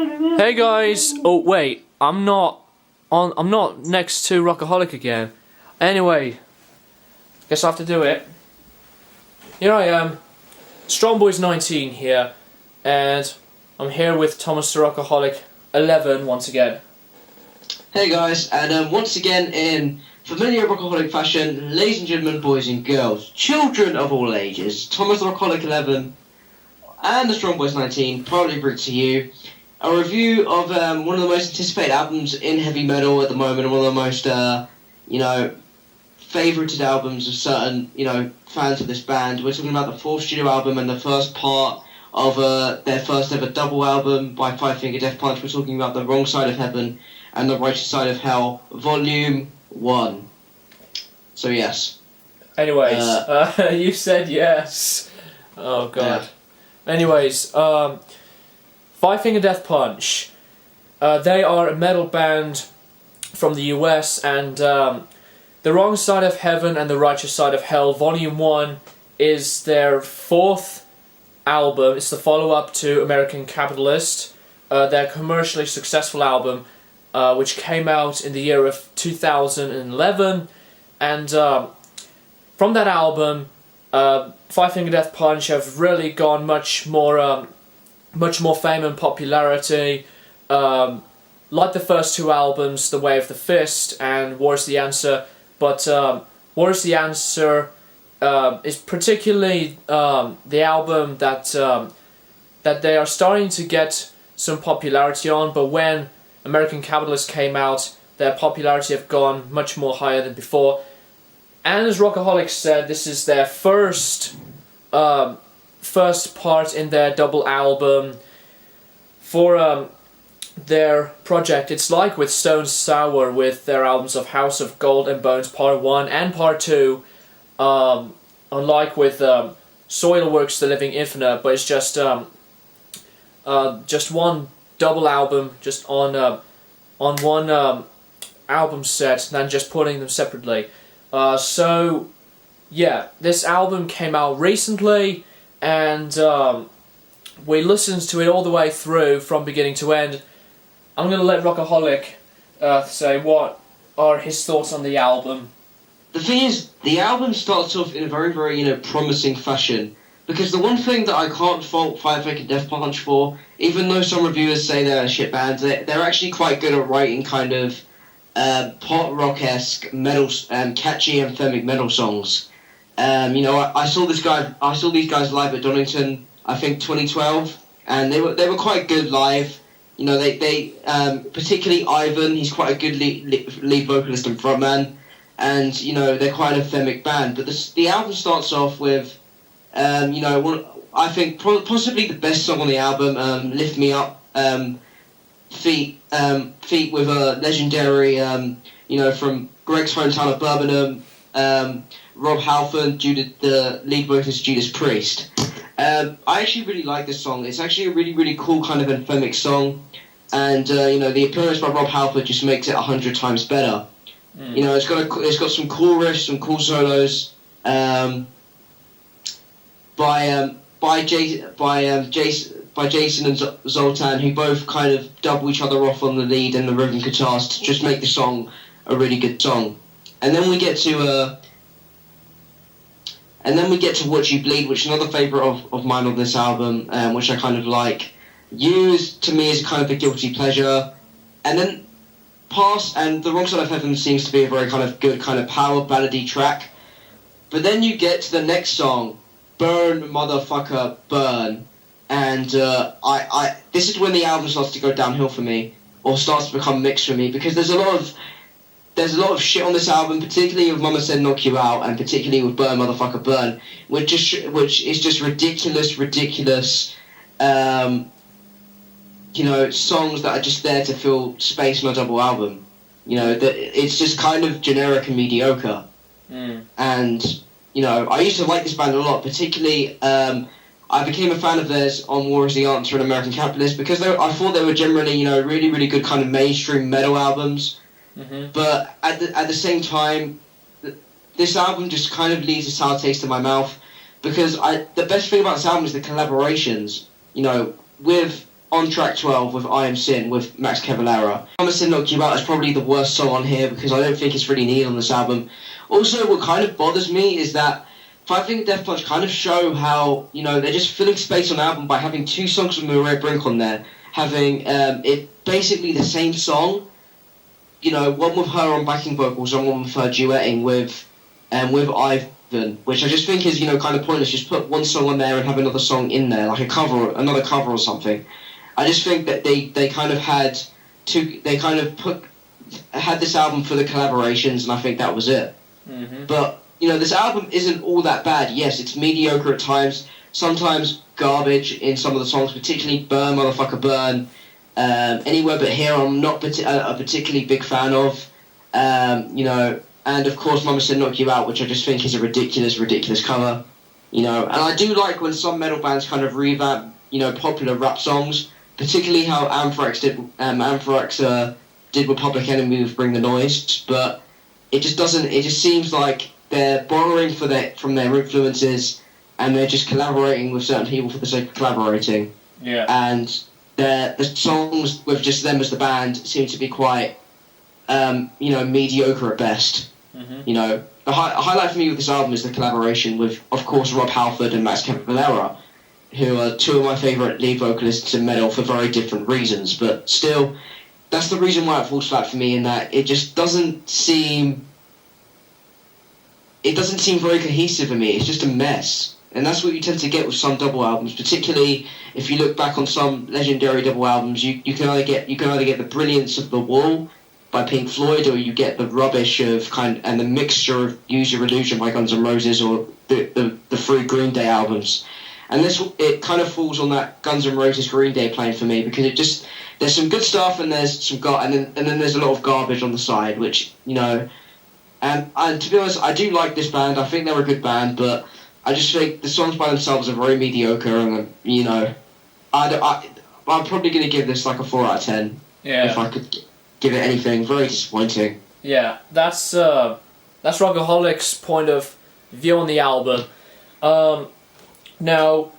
Hey guys! Oh wait, I'm not next to Rockaholic again. Anyway, guess I have to do it. Here I am, Strongboys19 here, and I'm here with Thomas the Rockaholic 11 once again. Hey guys, and once again in familiar Rockaholic fashion, ladies and gentlemen, boys and girls, children of all ages, Thomas the Rockaholic 11 and the Strongboys19 proudly bring to you a review of one of the most anticipated albums in heavy metal at the moment, and one of the most, favorited albums of certain, fans of this band. We're talking about the fourth studio album and the first part of their first ever double album by Five Finger Death Punch. We're talking about The Wrong Side of Heaven and The Righteous Side of Hell, Volume 1. So, yes. Anyways, you said yes. Oh, God. Yeah. Anyways, Five Finger Death Punch. They are a metal band from the US, and The Wrong Side of Heaven and The Righteous Side of Hell, Volume 1, is their fourth album. It's the follow-up to American Capitalist, their commercially successful album, which came out in the year of 2011, and from that album, Five Finger Death Punch have really gone much more fame and popularity. Like the first two albums, The Way of the Fist and War is the Answer, but War is the Answer is particularly the album that they are starting to get some popularity on, but when American Capitalist came out, their popularity have gone much more higher than before. And as Rockaholic said, this is their first part in their double album for their project. It's like with Stone Sour with their albums of House of Gold and Bones Part 1 and Part 2, unlike with Soilworks The Living Infinite, but it's just one double album, just on one album set, than just putting them separately. So yeah, this album came out recently, and we listened to it all the way through from beginning to end. I'm going to let Rockaholic say what are his thoughts on the album. The thing is, the album starts off in a very, very, promising fashion. Because the one thing that I can't fault Five Finger Death Punch for, even though some reviewers say they're a shit band, they're actually quite good at writing kind of pop rock-esque metal, catchy anthemic metal songs. I saw these guys live at Donington, I think 2012, and they were quite good live. They particularly Ivan, he's quite a good lead vocalist and frontman, and they're quite an anthemic band. But the album starts off with I think possibly the best song on the album, "Lift Me Up," feat with a legendary, from Greg's hometown of Birmingham, Rob Halford, the lead vocalist Judas Priest. I actually really like this song. It's actually a really, really cool kind of anthemic song, and the appearance by Rob Halford just makes it 100 times better. It's got some cool riffs, some cool solos. By Jason and Zoltan, who both kind of double each other off on the lead and the rhythm guitars to just make the song a really good song. And then we get to Watch You Bleed, which is another favourite of mine on this album, which I kind of like. Used to me as kind of a guilty pleasure, and then and The Wrong Side of Heaven seems to be a very kind of good kind of power ballady track. But then you get to the next song, Burn Motherfucker Burn, and this is when the album starts to go downhill for me, or starts to become mixed for me, because there's a lot of shit on this album, particularly with Mama Said Knock You Out, and particularly with Burn Motherfucker Burn, which is just ridiculous songs that are just there to fill space on a double album. It's just kind of generic and mediocre. And I used to like this band a lot, particularly I became a fan of theirs on War is the Answer and American Capitalist, because I thought they were generally, really, really good kind of mainstream metal albums. Mm-hmm. But at the same time, this album just kind of leaves a sour taste in my mouth, because the best thing about this album is the collaborations. With on track 12 with I Am Sin with Max Cavalera. Mama Sin Knock You Out is probably the worst song on here because I don't think it's really needed on this album. Also, what kind of bothers me is that Five Finger Death Punch kind of show how, they're just filling space on the album by having 2 songs with Maria Brink on there. Having it basically the same song, one with her on backing vocals and one with her duetting with Ivan, which I just think is, kind of pointless. Just put one song on there and have another song in there, like another cover or something. I just think that they kind of had this album for the collaborations, and I think that was it. Mm-hmm. But this album isn't all that bad. Yes, it's mediocre at times, sometimes garbage in some of the songs, particularly Burn Motherfucker Burn. Anywhere But Here I'm not a particularly big fan of. And of course Mama Said Knock You Out, which I just think is a ridiculous cover. And I do like when some metal bands kind of revamp, popular rap songs, particularly how Anthrax did with Public Enemy with Bring the Noise, but it just seems like they're borrowing from their influences, and they're just collaborating with certain people for the sake of collaborating. Yeah. And the songs with just them as the band seem to be quite, mediocre at best. Mm-hmm. The highlight for me with this album is the collaboration with, of course, Rob Halford and Max Cavalera, who are 2 of my favourite lead vocalists in metal for very different reasons. But still, that's the reason why it falls flat for me, in that it just doesn't seem very cohesive for me. It's just a mess. And that's what you tend to get with some double albums, particularly if you look back on some legendary double albums. You can either get the brilliance of The Wall by Pink Floyd, or you get the rubbish and the mixture of Use Your Illusion by Guns N' Roses, or the 3 Green Day albums. And it kind of falls on that Guns N' Roses Green Day plane for me, because there's some good stuff and there's some and then there's a lot of garbage on the side, which and to be honest, I do like this band. I think they're a good band, but I just think the songs by themselves are very mediocre, and I'm probably going to give this like a 4 out of 10. Yeah. If I could give it anything. Very disappointing. Yeah, that's Rockaholic's point of view on the album. Now,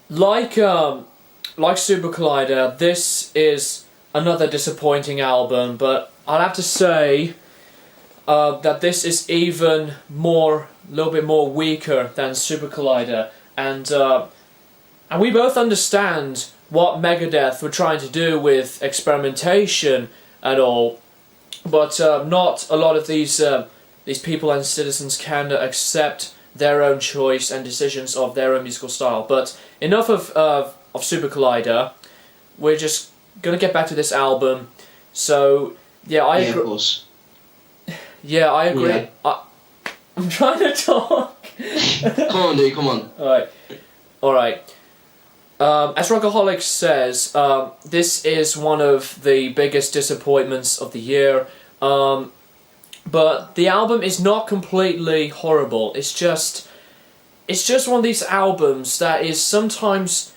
like Super Collider, this is another disappointing album, but I'd have to say that this is a little bit more weaker than Super Collider, and we both understand what Megadeth were trying to do with experimentation and all, but not a lot of these people and citizens can accept their own choice and decisions of their own musical style. But enough of Super Collider. We're just gonna get back to this album. So yeah, I agree. Of course. Yeah, I agree. Yeah. I'm trying to talk. Come on, dude. Come on. All right. As Rockaholic says, this is one of the biggest disappointments of the year. But the album is not completely horrible. It's just one of these albums that is sometimes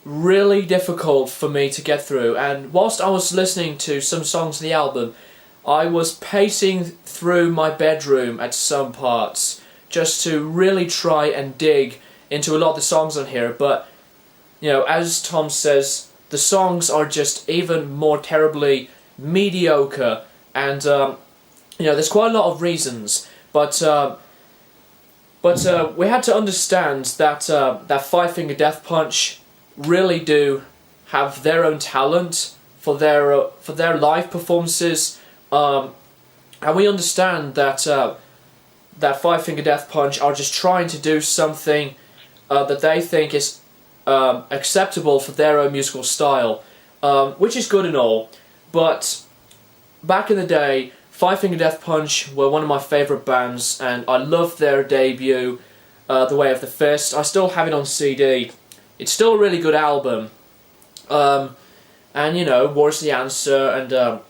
really difficult for me to get through. And whilst I was listening to some songs of the album, I was pacing through my bedroom at some parts just to really try and dig into a lot of the songs on here. But as Tom says, the songs are just even more terribly mediocre, and there's quite a lot of reasons, but we had to understand that Five Finger Death Punch really do have their own talent for their live performances, and we understand that Five Finger Death Punch are just trying to do something that they think is acceptable for their own musical style, which is good and all, but back in the day, Five Finger Death Punch were one of my favourite bands, and I loved their debut, The Way of the Fist. I still have it on CD. It's still a really good album. And War's the Answer, and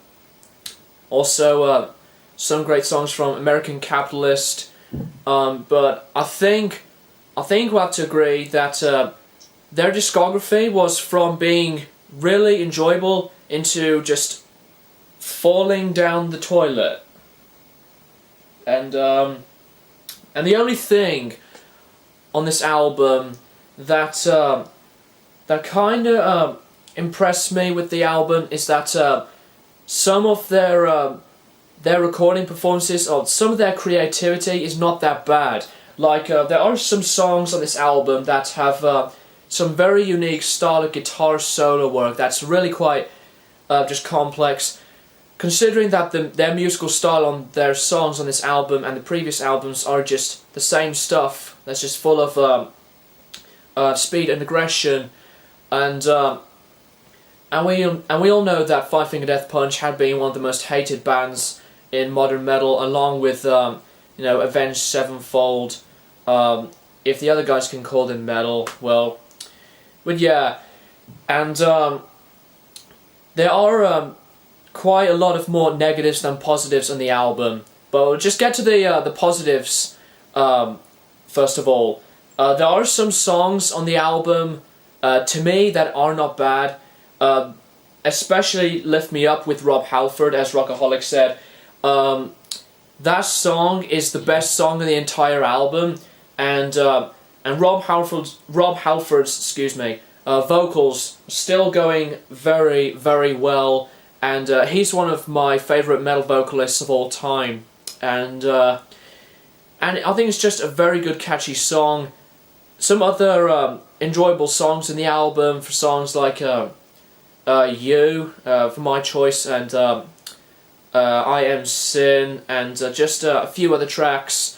also some great songs from American Capitalist. But I think we'll have to agree that their discography was from being really enjoyable into just falling down the toilet, and the only thing on this album that kind of impressed me with the album is that some of their recording performances, or some of their creativity is not that bad. Like, there are some songs on this album that have some very unique style of guitar solo work that's really quite just complex. Considering that their musical style on their songs on this album and the previous albums are just the same stuff, that's just full of speed and aggression, and we all know that Five Finger Death Punch had been one of the most hated bands in modern metal, along with Avenged Sevenfold. If the other guys can call them metal, well, but yeah, and there are quite a lot of more negatives than positives on the album. But we'll just get to the positives first of all. There are some songs on the album to me that are not bad. Especially Lift Me Up with Rob Halford, as Rockaholic said. That song is the best song in the entire album, and Rob Halford's vocals still going very, very well, and he's one of my favourite metal vocalists of all time, and I think it's just a very good, catchy song. Some other enjoyable songs in the album, for songs like You, for my choice, and I Am Sin, and just a few other tracks.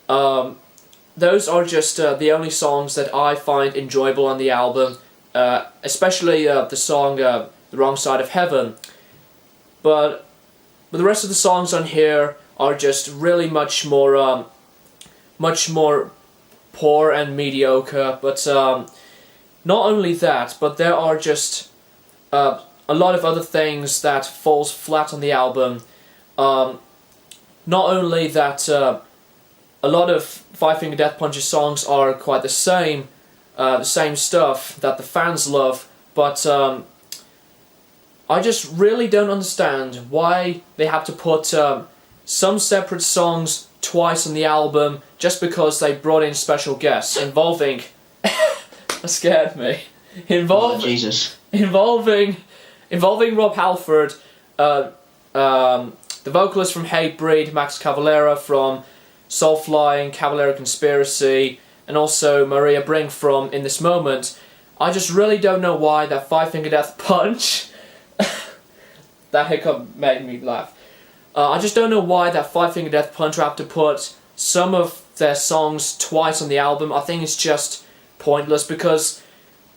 Those are just the only songs that I find enjoyable on the album, especially the song The Wrong Side of Heaven. But the rest of the songs on here are just really much more poor and mediocre. But not only that, but there are just a lot of other things that falls flat on the album. Not only that a lot of Five Finger Death Punch's songs are quite the same stuff that the fans love, but I just really don't understand why they have to put some separate songs twice on the album just because they brought in special guests involving that scared me. Jesus. Involving Rob Halford, the vocalist from Hatebreed, Max Cavalera from Soulfly and Cavalera Conspiracy, and also Maria Brink from In This Moment. I just really don't know why that Five Finger Death Punch that hiccup made me laugh. I just don't know why that Five Finger Death Punch have to put some of their songs twice on the album. I think it's just pointless, because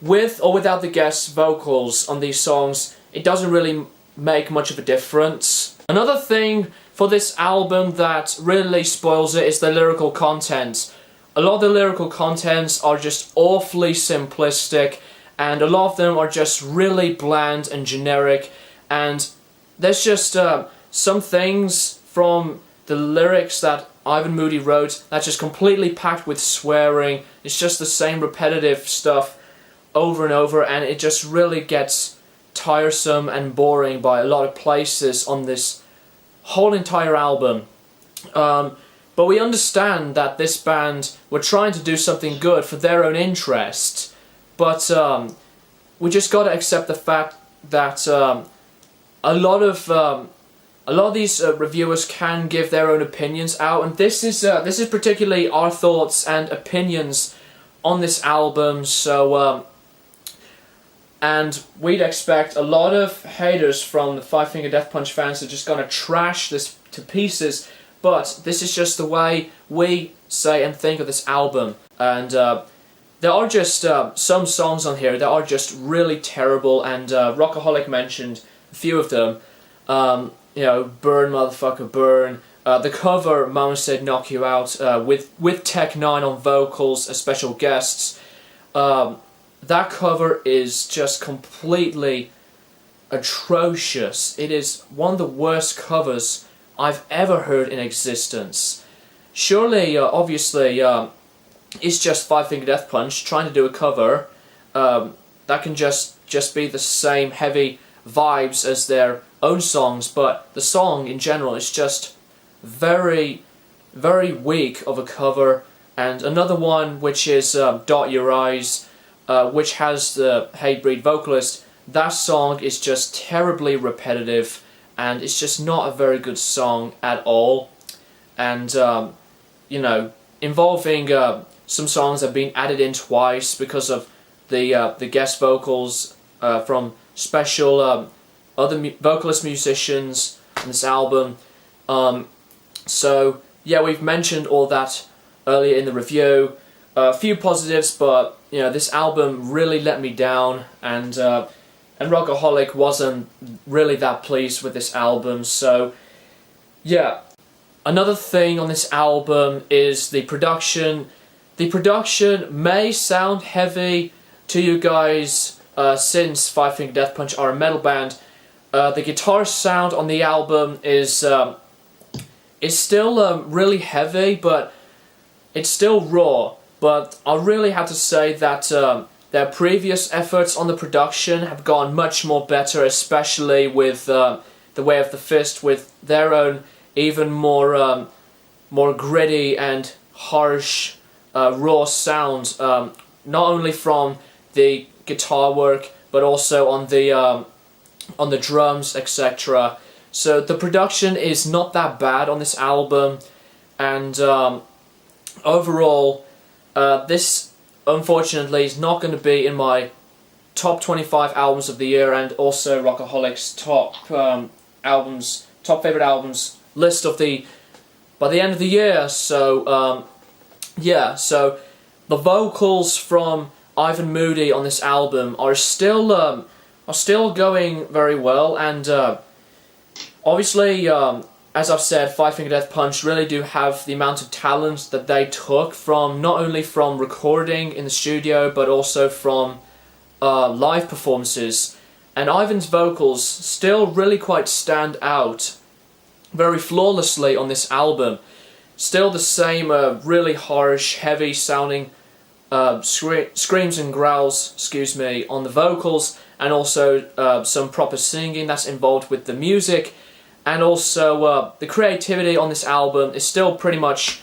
with or without the guest vocals on these songs, it doesn't really make much of a difference. Another thing for this album that really spoils it is the lyrical content. A lot of the lyrical contents are just awfully simplistic, and a lot of them are just really bland and generic, and there's just some things from the lyrics that Ivan Moody wrote that's just completely packed with swearing. It's just the same repetitive stuff over and over, and it just really gets tiresome and boring by a lot of places on this whole entire album. But we understand that this band were trying to do something good for their own interest, but we just gotta accept the fact that a lot of these reviewers can give their own opinions out, and this is particularly our thoughts and opinions on this album. So and we'd expect a lot of haters from the Five Finger Death Punch fans are just gonna trash this to pieces, but this is just the way we say and think of this album. And there are just some songs on here that are just really terrible, and Rockaholic mentioned a few of them. Burn Motherfucker Burn. The cover, Mama Said Knock You Out, with Tech 9 on vocals as special guests. That cover is just completely atrocious. It is one of the worst covers I've ever heard in existence. Surely, obviously, it's just Five Finger Death Punch trying to do a cover that can just be the same heavy vibes as their own songs, but the song in general is just very, very weak of a cover. And another one, which is Dot Your Eyes, which has the Hatebreed vocalist that song is just terribly repetitive, and it's just not a very good song at all. And you know, involving some songs that have been added in twice because of the guest vocals from special other vocalist musicians on this album. So yeah, we've mentioned all that earlier in the review. A few positives, but you know, this album really let me down, and Rockaholic wasn't really that pleased with this album. So yeah, another thing on this album is the production. The production may sound heavy to you guys since Five Finger Death Punch are a metal band. The guitar sound on the album is still really heavy, but it's still raw. But I really have to say that their previous efforts on the production have gone much more better, especially with The Way of the Fist, with their own even more gritty and harsh raw sound, not only from the guitar work but also on the drums, etc. So the production is not that bad on this album, and overall, this unfortunately is not going to be in my top 25 albums of the year, and also Rockaholic's top favorite albums list by the end of the year. So yeah, so the vocals from Ivan Moody on this album are still going very well, and obviously, as I've said, Five Finger Death Punch really do have the amount of talent that they took from not only from recording in the studio but also from live performances, and Ivan's vocals still really quite stand out very flawlessly on this album. Still the same really harsh, heavy sounding screams and growls, excuse me, on the vocals, and also some proper singing that's involved with the music. And also, the creativity on this album is still pretty much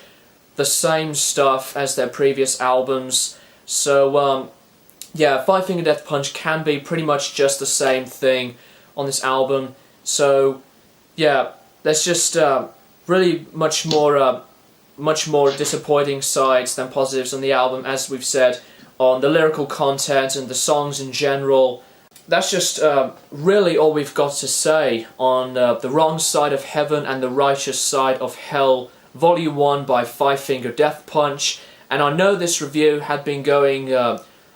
the same stuff as their previous albums. So, yeah, Five Finger Death Punch can be pretty much just the same thing on this album. So, yeah, there's just really much more disappointing sides than positives on the album, as we've said, on the lyrical content and the songs in general. That's just really all we've got to say on The Wrong Side of Heaven and The Righteous Side of Hell, Volume 1 by Five Finger Death Punch. And I know this review had been going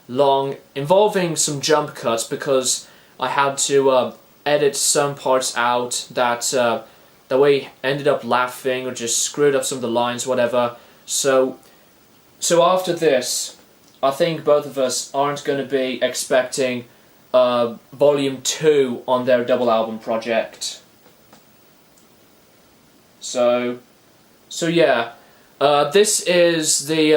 long, involving some jump cuts, because I had to edit some parts out that we ended up laughing or just screwed up some of the lines, whatever. So after this, I think both of us aren't going to be expecting Volume 2 on their double album project. So yeah, this is the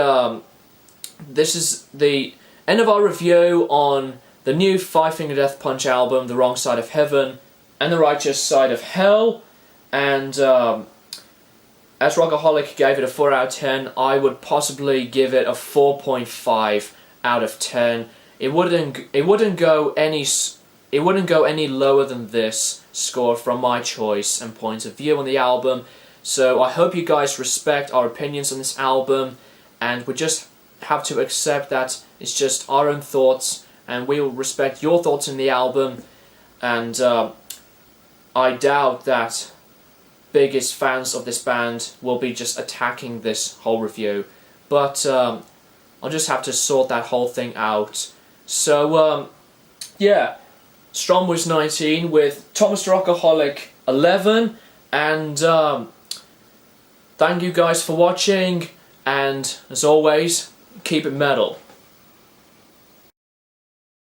end of our review on the new Five Finger Death Punch album, The Wrong Side of Heaven and The Righteous Side of Hell. And as Rockaholic gave it a 4 out of 10, I would possibly give it a 4.5 out of 10. It wouldn't go any lower than this score from my choice and point of view on the album. So I hope you guys respect our opinions on this album, and we just have to accept that it's just our own thoughts, and we will respect your thoughts on the album. And I doubt that biggest fans of this band will be just attacking this whole review, but I'll just have to sort that whole thing out. So yeah, Strom was 19 with Thomas the Rockaholic 11, and thank you guys for watching, and as always, keep it metal.